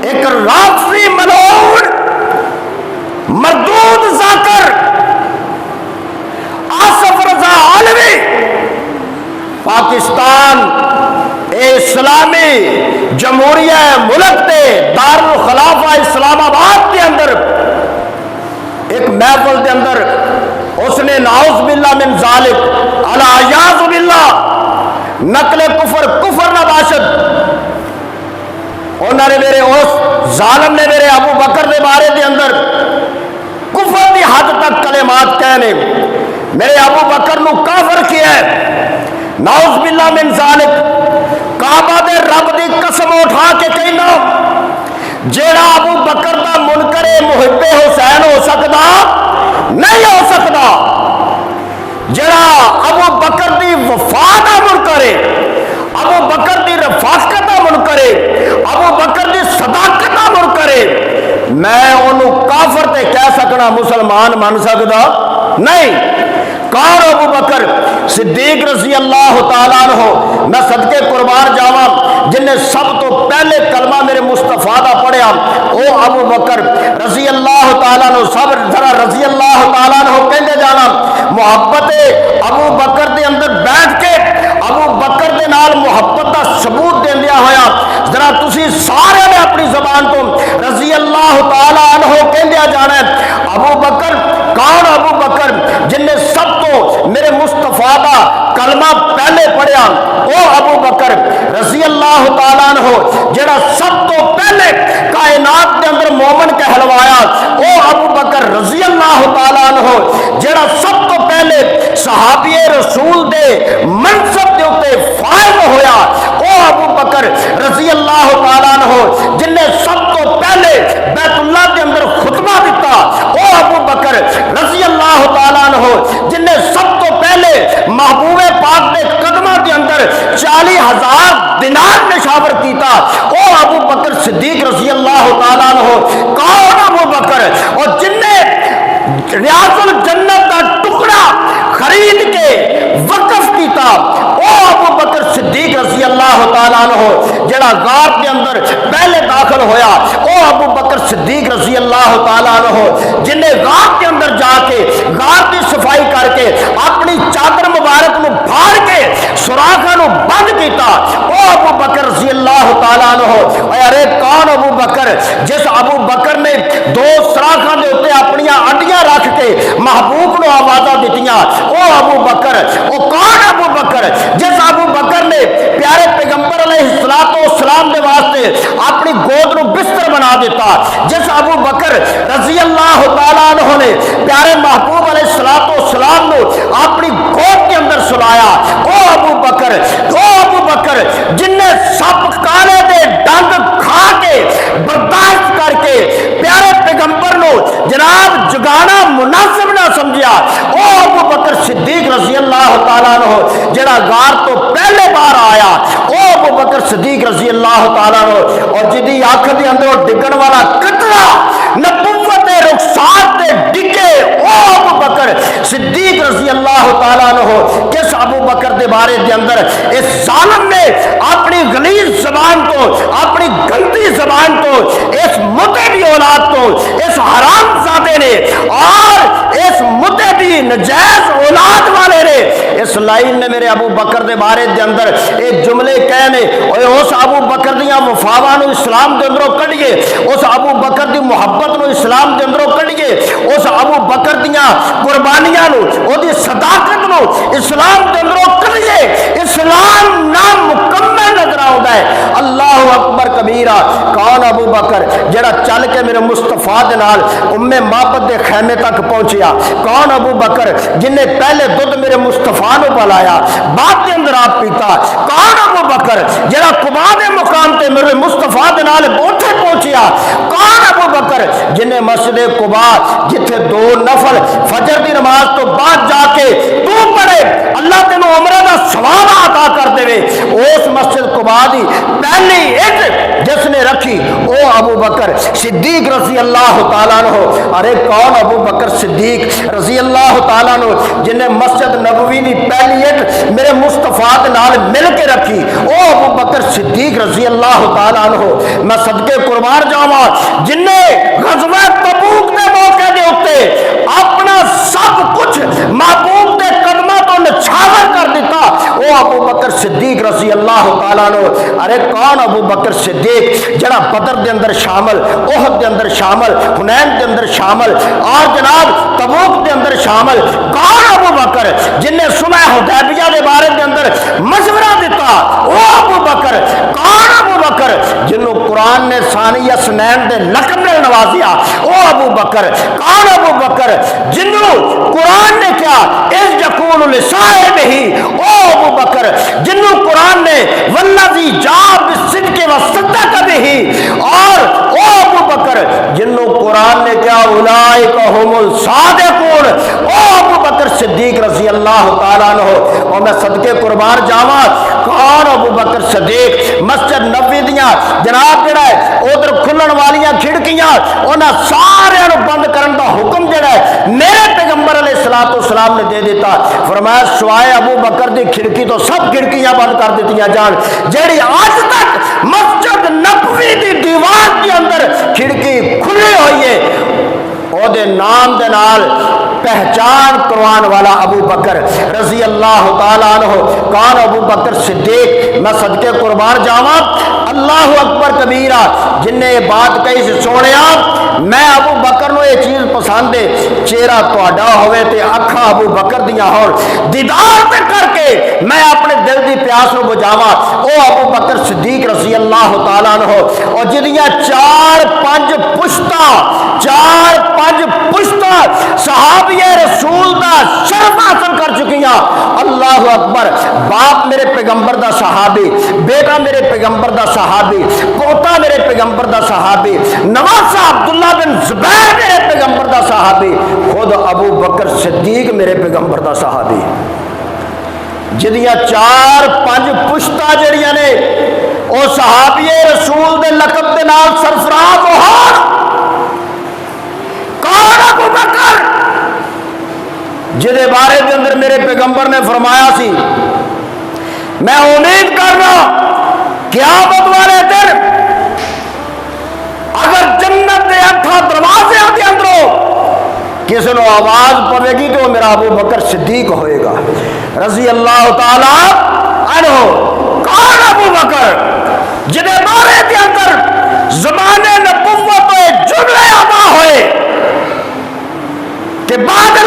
ایک رافضی ملعون مردود ذاکر آصف رضا عالوی پاکستان اسلامی جمہوریہ ملک دے دارالخلافہ اسلام آباد کے اندر ایک محفل کے اندر اس نے نعوذ باللہ من ذالک العیاذ باللہ نقل کفر کفر نہ باشد، انہوں نے میرے اس ظالم نے میرے ابو بکر کے بارے کے اندر کفر کی حد تک کلمات کہنے، میرے ابو بکر نو کافر کیا ہے، نعوذ باللہ من ذالک، کعبہ دے رب دی قسم اٹھا کے کہنا جیڑا ابو بکر دا منکر محب حسین ہو سکتا نہیں ہو سکتا، جیڑا ابو بکر دی وفا دا منکر ہے، ابو بکر دی رفاقت دا منکر ہے، ابو بکر دی صداقت دا منکر ہے، میں انہوں کافر تے کہہ سکنا مسلمان مان سکتا نہیں۔ کون ابو بکر صدیق رضی اللہ تعالیٰ عنہ، میں صدقے قربان جاواں جن نے سب تو پہلے کلمہ میرے مصطفیٰ دا پڑھیا او ابو بکر رضی اللہ تعالیٰ عنہ، سب ذرا رضی اللہ تعالیٰ عنہ کہندے جانا، محبت ابو بکر دے اندر بیٹھ کے ابو بکر دے نال محبت دا ثبوت دیندیا ہویا ذرا تسی سارے نے اپنی زبان تو رضی اللہ تعالیٰ عنہ کہندیا جانا ہے۔ ابو بکر کون ابو بکر جن نے سب تو میرے مصطفیٰ دا کلمہ پہلے پڑھیا او ابو بکر رضی اللہ تعالیٰ عنہ، جڑا سب تو پہلے کائنات کے اندر مومن کہلوایا او ابو بکر رضی اللہ تعالیٰ عنہ، جڑا سب تو پہلے صحابی رسول دے منصب دے اوتے فائز ہویا او ابو بکر رضی اللہ تعالیٰ عنہ، جن نے سب تو پہلے بیت اللہ کے اندر خطبہ دیتا او ابو بکر رضی اللہ تعالیٰ عنہ، جن نے سب تو پہلے محبوب پاک کے قدمہ کے اندر 40,000 دینار نشاور کیتا او ابو بکر صدیق رضی اللہ تعالیٰ عنہ۔ کون ابو بکر اور جن نے ریاض الجنت کا ٹکڑا خرید کے وقف کیتا او ابو بکر صدیق رضی اللہ تعالیٰ عنہ، جڑا غار کے اندر پہلے داخل ہویا او ابو بکر صدیق رضی اللہ تعالیٰ عنہ، جن نے غار کے اندر جا کے غار کی صفائی کر کے اپنی چادر مبارک نو پھاڑ کے سوراخاں نو بند کیتا او ابو بکر رضی اللہ تعالیٰ عنہ۔ ارے کون ابو بکر جس ابو بکر نے 2 سوراخاں دے اوتے اپنی اڈیاں رکھ کے محبوب نو آوازاں دتیاں او ابو بکر، او کون ابو بکر جس ابو بکر نے پیارے پیغمبر علیہ السلام دے واسطے اپنی گود نو بستر بنا دیتا، جس ابو بکر رضی اللہ تعالیٰ عنہ نے پیارے محبوب علیہ السلام نو اپنی گود کے اندر سلایا او ابو بکر جن نے سب کالے دے ڈنگ کھا کے برداشت کر کے پیارے پیغمبر نو جناب جگانا مناسب نہ سمجھیا او ابو بکر صدیق رضی اللہ تعالیٰ عنہ، جڑا غار تو پہلے بار آیا او ابو بکر صدیق رضی اللہ تعالیٰ عنہ، اور جدی آنکھ دے اندر ڈگن والا قطرہ نبوت رخسار تے ڈگے او ابو بکر صدیق رضی اللہ تعالیٰ عنہ۔ کس ابو بکر دے بارے دے اندر اس ظالم نے اپنی غلیظ زبان تو، اپنی گندی زبان تو، اس متعبی اولاد تو، اس حرام زادے نے اور اس متعبی نجائز اولاد والے نے اس لائن نے میرے ابو بکر دے بارے دے اندر ایک جملے کہنے اور اس ابو بکر دیاں وفاواں نو اسلام دے اندروں کڈیے، اس ابو بکر دی محبت نو اسلام دے اندروں کڈیے، اس ابو بکر دیاں قربانیاں نو او دی صداقت نو اسلام دے اندروں کڈیے۔ اسلام نامکمل نظر آوندا ہے۔ اللہ اکبر کبیرہ۔ کون ابو بکر جڑا چل کے میرے مصطفیٰ دے نال معبد دے خیمے تک پہنچیا؟ کون ابو بکر جن نے پہلے دودھ میرے مصطفیٰ نو پلایا بعد کے اندر آپ پیتا؟ کون ابو بکر جڑا قبا دے مقام تے میرے مصطفیٰ دے نال اوتھے پہنچیا؟ کون ابو بکر جن نے مسجد قبا جتھے 2 نفل فجر دی نماز تو بعد جا کے تو پڑھے اللہ تینوں عمرہ دا ثواب عطا کر دے، اس مسجد قبا دی پہلی اٹ جس نے رکھ رکھی او ابو بکر صدیق رضی اللہ تعالیٰ عنہ۔ ارے کون ابو بکر صدیق رضی اللہ تعالیٰ عنہ جنہیں مسجد نبوی دی پہلی اٹ میرے مصطفیٰ دے نال مل کے رکھی، او ابو بکر صدیق رضی اللہ تعالیٰ عنہ۔ میں صدقے قربان جاواں جنہیں غزوہ تبوک دے موقع دے اوتے اپنا سب کچھ محبوب دے قدماں تو نچھاور کر دیتا، او ابو بکر صدیق رضی اللہ تعالیٰ عنہ۔ ارے کون ابو بکر صدیق جڑا بدر دے اندر شامل، احد دے اندر شامل، حنین دے اندر شامل اور جناب تبوک دے اندر شامل، کون ابو بکر جن نے صلح حدیبیہ دے بارے دے اندر مشورہ دیتا، او ابو بکر کون ابو بکر جنوں قرآن نے ثانی اثنین دے لقب میں نوازیا، او ابو بکر کون ابو بکر جنوں قرآن نے کیا اذ یقول لصاحبہ، او ابو بکر جنوں قرآن نے والذی جاء بالصدق وصدق بہ، اور او ابو بکر جنوں قرآن نے کیا اولئک هم الصادقون، او ابو بکر صدیق رضی اللہ تعالیٰ عنہ۔ اور میں صدقے قربان جاواں کون ابو بکر صدیق مسجد نبوی دیاں جناب جڑا ہے ادھر کھلن والیاں کھڑکیاں انہاں سارے بند کرن دا حکم جڑا ہے میرے پیغمبر علیہ الصلوۃ والسلام نے دے دیتا، فرمایا سوائے ابو بکر دی کھڑکی تو سب کھڑکیاں بند کر دیتیاں جان، جیڑی آج تک مسجد نبوی دی دیوار کے اندر کھڑکی کھلی ہوئی ہے او دے نام دے نال پہچان کروان والا ابو بکر رضی اللہ تعالیٰ عنہ۔ کون ابو بکر صدیق؟ میں صدقے قربان جاواں اللہ اکبر کبیرہ جن نے یہ بات کہی سے سونیا میں ابو بکر نو یہ چیز پسند ہے چہرہ تہاڈا ہوئے تے اکھاں ابو بکر دیاں ہون، دیدار تے کر کے میں اپنے دل دی پیاس نو بجاواں، او ابو بکر صدیق رضی اللہ تعالیٰ عنہ، اور جدیاں چار پنج پشتاں صحابی رسول دا شرف حاصل کر چکیاں، اللہ اکبر، باپ میرے پیغمبر دا صحابی، بیٹا میرے پیغمبر دا صحابی، پوتا میرے پیغمبر دا صحابی، نواسہ عبداللہ بن زبیر میرے پیغمبر دا صحابی، خود ابو بکر صدیق میرے پیغمبر دا صحابی، جدیاں چار پنج پشتاں جڑیاں نے او صحابی رسول دے لقب دے نال سرفراز ہون، کون ابو بکر جدے بارے دے اندر میرے پیغمبر نے فرمایا سی میں امید کرنا قیامت والے دن اگر جنت دے اٹھا دروازے دے اندروں کسی نو آواز پڑے گی تو میرا ابو بکر صدیق ہوئے گا رضی اللہ تعالی عنہ۔ کون ابو بکر جدے بارے دے اندر زمان نبوت جملے ادا ہوئے کہ بعد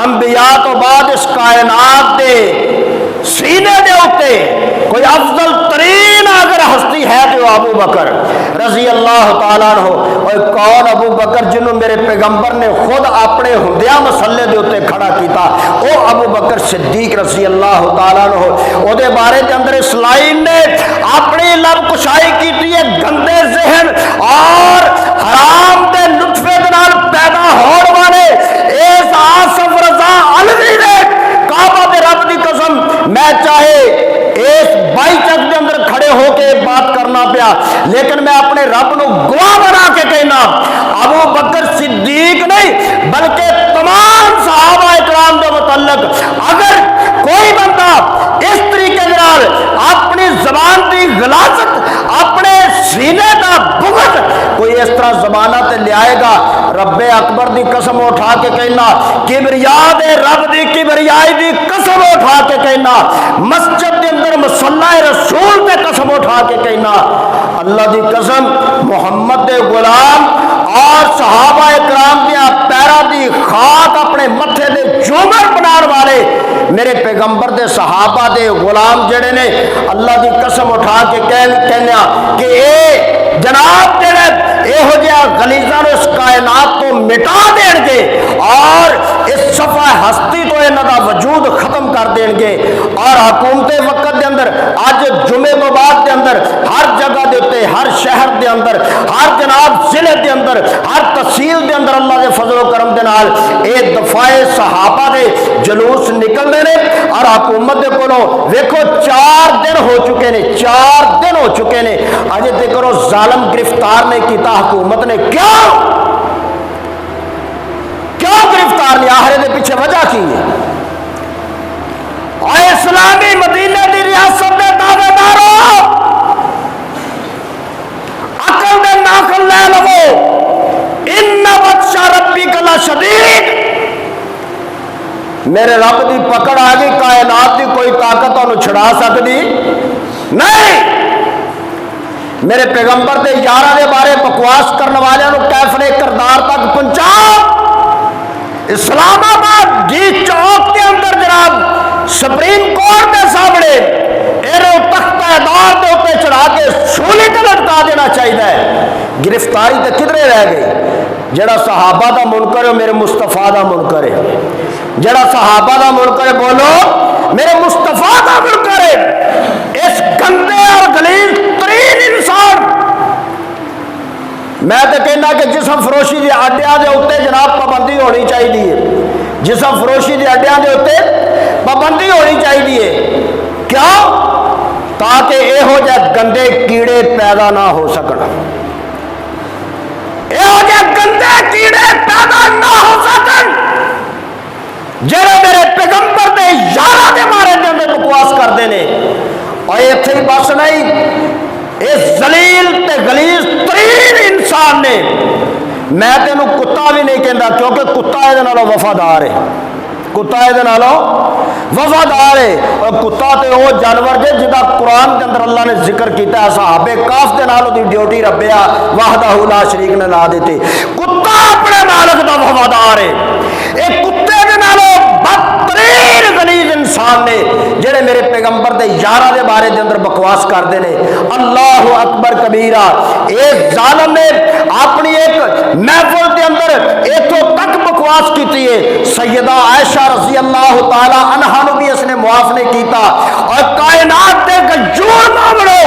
انبیاء تو بعد اس کائنات دے سینے دے ہوتے کوئی افضل ترین اگر ہستی ہے تو ابو بکر رضی اللہ تعالیٰ عنہ۔ اور کون ابو بکر جنہوں میرے پیغمبر نے خود اپنے ہندیاں مسلے دے ہوتے کھڑا کیتا، او ابو بکر صدیق رضی اللہ تعالیٰ عنہ۔ او دے بارے دے اندر اسلام نے اپنی لب کشائی کیتی ہے گندے ذہن اور حرام دے نطفے دے نال پیدا ہون والے اس آصف رضا علوی نے کعبہ دے رب دی قسم میں چاہے اس بائی چک دے اندر کھڑے ہو کے بات کرنا پیا لیکن میں اپنے رب نو گواہ بنا کے کہنا ابو بکر صدیق نہیں بلکہ تمام صحابہ اکرام دے متعلق اگر کوئی بندہ اس طریقے نال اپنی زبان دی غلاظت اپنے سینے کا بغض کوئی اس طرح زبانہ تے لے آئے گا رب اکبر دی قسم اٹھا کے کہنا کبریا دے رب دی کبریائی دی قسم اٹھا کے کہنا مسجد دے اندر مصلی رسول تے قسم اٹھا کے کہنا اللہ دی قسم محمد دے غلام اور صحابہ اکرام دیا پیرا دی خاک اپنے متھے دے جومر بنان والے میرے پیغمبر دے صحابہ دے غلام جڑے نے اللہ دی قسم اٹھا کے کہنا کہ اے جناب جڑے اے یہو جہاں غلیظاں اس کائنات کو مٹا دین گے اور اس صفحہ ہستی تو انہاں دا وجود ختم کر دین گے، اور حکومت وقت دے اندر اج جمعے تو بعد دے اندر ہر جگہ دے اتے، ہر شہر دے اندر، ہر جناب ضلع دے اندر، ہر تحصیل دے اندر اللہ دے فضل و کرم دے نال اے دفاع صحابہ دے جلوس نکلنے نے، اور حکومت دے کولوں ویکھو 4 دن ہو چکے نے، 4 دن ہو چکے نے، اجے تک ظالم گرفتار نہیں کیتا حکومت نے۔ کیوں گرفتار نہیں؟ آخر دے پیچھے وجہ کی ہے؟ اور اسلامی مدینہ دی ریاست دے دعوے دارو، عقل دے ناخن لے لو، ان بطش ربک لشدید، میرے رب دی پکڑ آ گئی، کائنات دی کوئی طاقت انہوں چھڑا سکتی نہیں۔ میرے پیغمبر دے یاراں دے بارے بکواس کرنے والے نو کیفرے کردار تک پہنچا۔ اسلام آباد جی چوک کے اندر جناب سپریم کورٹ کے سامنے انہوں تختہ اعدام کے اوپر چڑھا کے سولی تے لٹکا دینا چاہیے۔ گرفتاری تے کدھرے رہ گئی؟ جڑا صحابہ دا منکر ہے میرے مصطفیٰ دا منکر ہے، جڑا صحابہ دا منکر ہے بولو میرے مصطفیٰ دا منکر ہے۔ اس گندے اور غلیظ ترین انسان، میں تو کہنا کہ جسم فروشی کے اڈیاں دے اوتے جناب پابندی ہونی چاہیے، جسم فروشی کے اڈیاں دے اوتے پابندی ہونی چاہیے۔ کیوں؟ تاکہ یہو جہ گندے کیڑے پیدا نہ ہو سکن، یہو جہ گندے کیڑے پیدا نہ ہو سکن جڑے میرے پیغمبر دے یاراں دے بارے دے اندر بکواس کرتے ہیں۔ اور اتنے ہی بس نہیں، اس ذلیل تے غلیظ ترین انسان نے، میں تینوں کتا بھی نہیں کہندا کیونکہ کتا یہ نالوں وفادار ہے، کتا یہ نالوں وفادار ہے، اور کتا تے وہ جانور جے جدا قرآن کے اندر اللہ نے ذکر کیتا ہے، صحابہ کاف دے نالوں دی ڈیوٹی ربیا وحدہ لا شریک نے لا دیتی۔ کتا اپنے مالک دا وفادار ہے، ایک کتے دے نالوں بدترین غلیظ انسان نے جڑے میرے پیغمبر دے یاراں دے بارے دے اندر بکواس کرتے ہیں۔ اللہ اکبر کبیرہ، ایک ظالم نے اپنی ایک محفل دے اندر ایتھوں تک بکواس کیتی ہے، سیدہ عائشہ رضی اللہ تعالی عنہا نو بھی اس نے معاف نہیں کیتا، اور کائنات دے گجور مومنو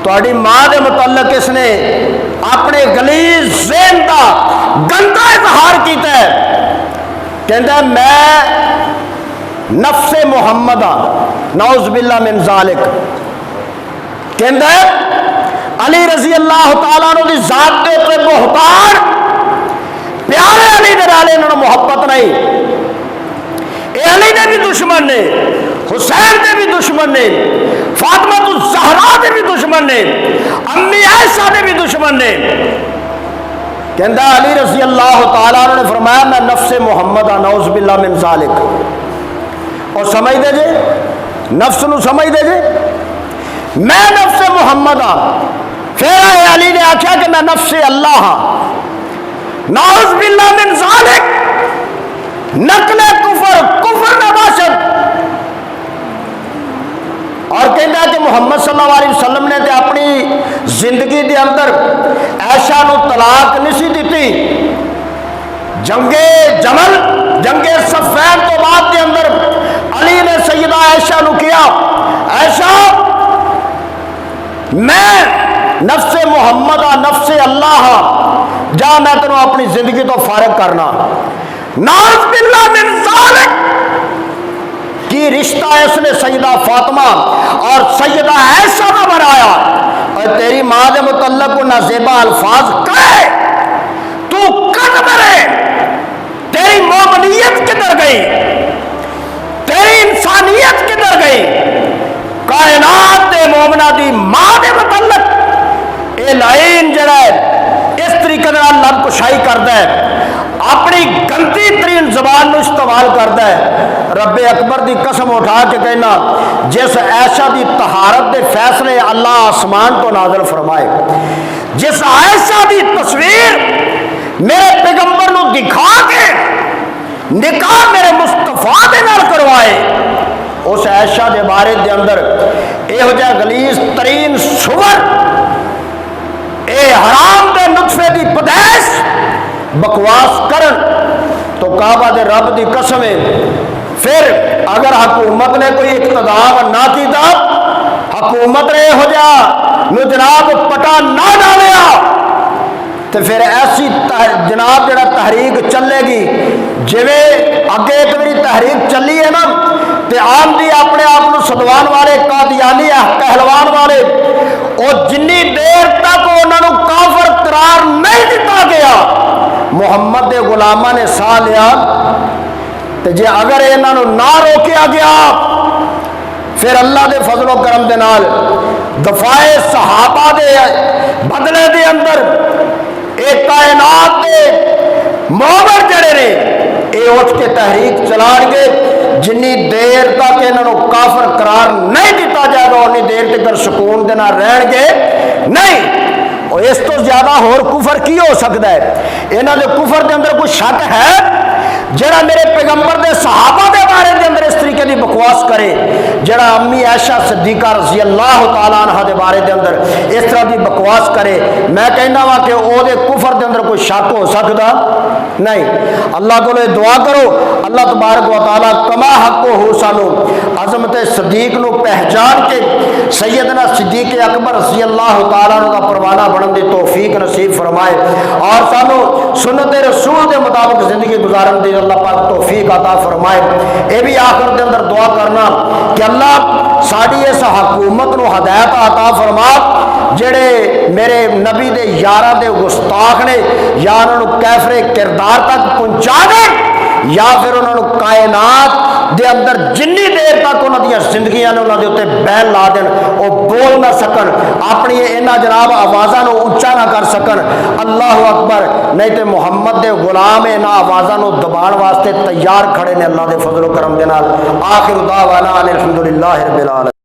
تہاڈی ماں دے متعلق اس نے اپنے غلیظ ذہن دا گندا اظہار کیتا ہے، کہندا میں نفس محمد نعوذ باللہ من ذالک، کہندا علی رضی اللہ تعالیٰ عنہ دی ذات دے تے بہتان، پیارے علی دے نال انہاں محبت نہیں، اے علی دے بھی دشمن نے، حسین دے بھی دشمن نے، فاطمہ الزہرا دے بھی دشمن نے، امی عائشہ دے بھی دشمن نے۔ کہندا علی رضی اللہ تعالیٰ عنہ نے فرمایا میں نفس محمد نعوذ باللہ من ذالک، اور سمجھ دے جے نفس نو سمجھ دے جے میں نفس محمد ہاں، پھر علی نے آخیا کہ میں نفس اللہ ہاں، نعوذ باللہ من ذالک، نقل کفر، کفر نباشد، اور کہنا کہ محمد صلی اللہ علیہ وسلم نے تے اپنی زندگی دے اندر عائشہ نو طلاق نہیں دیتی۔ جنگ جمل، جنگ صفین تو بعد دے اندر علی نے سیدہ عائشہ نو کیا عائشہ میں نفس محمد نفس اللہ جا میں تینوں اپنی زندگی تو فارغ کرنا۔ نعوذ باللہ من ذالک کی رشتہ اس نے سیدہ فاطمہ اور سیدہ عائشہ کا بنایا، اور تیری ماں دے متعلق نہ زیبا الفاظ کہے تو کٹ مرے، تیری مومنیت کدھر گئی، تیری انسانیت کدھر گئی؟ کائنات دے مومنہ دی ماں دے متعلق اے لائن جڑا ہے اس طریقے لب کشائی کرتا ہے، اپنی گندی ترین زبان نو استعمال کرتا ہے۔ رب اکبر دی قسم اٹھا کے کہنا جس عائشہ دی طہارت دے فیصلے اللہ آسمان تو نازل فرمائے، جس عائشہ دی تصویر میرے پیغمبر نو دکھا کے نکاح میرے مصطفیٰ دے نال کروائے، اس عائشہ دے بارے دے اندر یہو جہ غلیظ ترین صور، اے حرام دے نطفے دی پدیش بکواس کرن تو کعبہ دے رب دی قسم ہے پھر اگر حکومت نے کوئی اقتدار نہ کیتا حکومت نے ہو جا نو جناب پٹا نہ ڈالیا تو پھر ایسی جناب جڑا تحریک چلے گی جویں اگے ایک میری تحریک چلی ہے نا تے عام دی اپنے آپ کو سدوان والے قادیانی کہلوان والے اور جنی دیر تک انہوں نے کافر قرار نہیں دیتا گیا محمد دے غلامہ نے سا لیا تے جے اگر انہوں نے نہ روکیا گیا پھر اللہ دے فضل و کرم دے نال دفاع صحابہ دے بدلے دے اندر ایک کائنات دے مومن جڑے نے اے اٹھ کے تحریک چلان گے جنی دیر تک انہوں نے کافر قرار نہیں دیتا جائے گا انی دیر تک سکون دینا رہن گے نہیں اور اس تو زیادہ اور کفر کی ہو سکتا ہے انہوں نے کفر دے اندر کوئی شک ہے جڑا میرے پیغمبر دے صحابہ دے بارے دے اندر اس طریقے دی بکواس کرے جڑا امی عائشہ صدیقہ رضی اللہ تعالیٰ عنہ دے بارے دے اندر اس طرح دی بکواس کرے میں کہنا وا کہ او دے کفر دے اندر کوئی شک ہو سکتا نہیں اللہ کو دعا کرو اللہ تبارک و تعالیٰ کما حق ہو سانو عظمت صدیق نو پہچان کے سیدنا صدیق اکبر رضی اللہ تعالیٰ عنہ دا پروانہ بنن دی توفیق نصیب فرمائے اور سانو سنت رسول دے مطابق زندگی گزارن دی اللہ پاک توفیق عطا فرمائے اے بھی آخر دے اندر دعا کرنا کہ اللہ ساڑی اس حکومت نو ہدایت عطا فرما جڑے میرے نبی دے یارہ دے گستاخ نے یا انہوں نے کیفر کردار تک پہنچا دیں یا پھر انہوں نے کائنات دے اندر جنی دیر تک انہوں نے زندگیاں نے انہوں نے اتے بیل لا دیں وہ بول نہ سکن اپنی انہا جناب آوازاں نو اونچا نہ کر سکن اللہ اکبر نہیں تے محمد دے غلام انہا آوازاں نو دبان واسطے تیار کھڑے نے اللہ دے فضل و کرم دے نال آخر دعوانا الحمدللہ رب العالمین